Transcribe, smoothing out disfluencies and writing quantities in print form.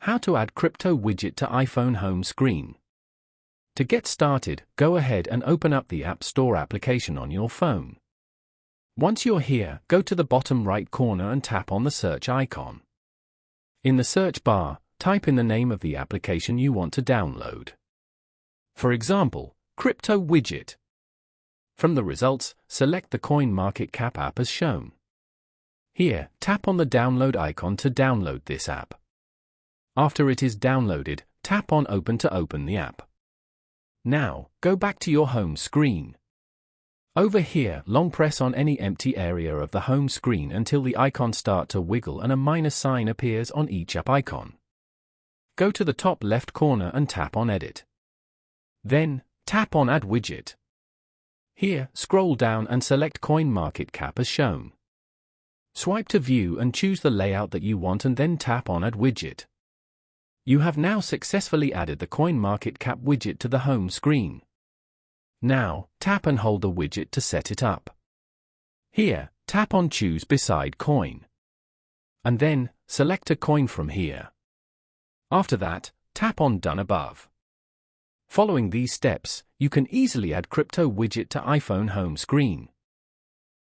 How to add crypto widget to iPhone home screen. To get started, go ahead and open up the App Store application on your phone. Once you're here, go to the bottom right corner and tap on the search icon. In the search bar, type in the name of the application you want to download. For example, Crypto Widget. From the results, select the CoinMarketCap app as shown. Here, tap on the download icon to download this app. After it is downloaded, tap on Open to open the app. Now, go back to your home screen. Over here, long press on any empty area of the home screen until the icon starts to wiggle and a minus sign appears on each app icon. Go to the top left corner and tap on Edit. Then, tap on Add Widget. Here, scroll down and select CoinMarketCap as shown. Swipe to view and choose the layout that you want and then tap on Add Widget. You have now successfully added the CoinMarketCap widget to the home screen. Now, tap and hold the widget to set it up. Here, tap on Choose beside Coin. And then, select a coin from here. After that, tap on Done above. Following these steps, you can easily add crypto widget to iPhone home screen.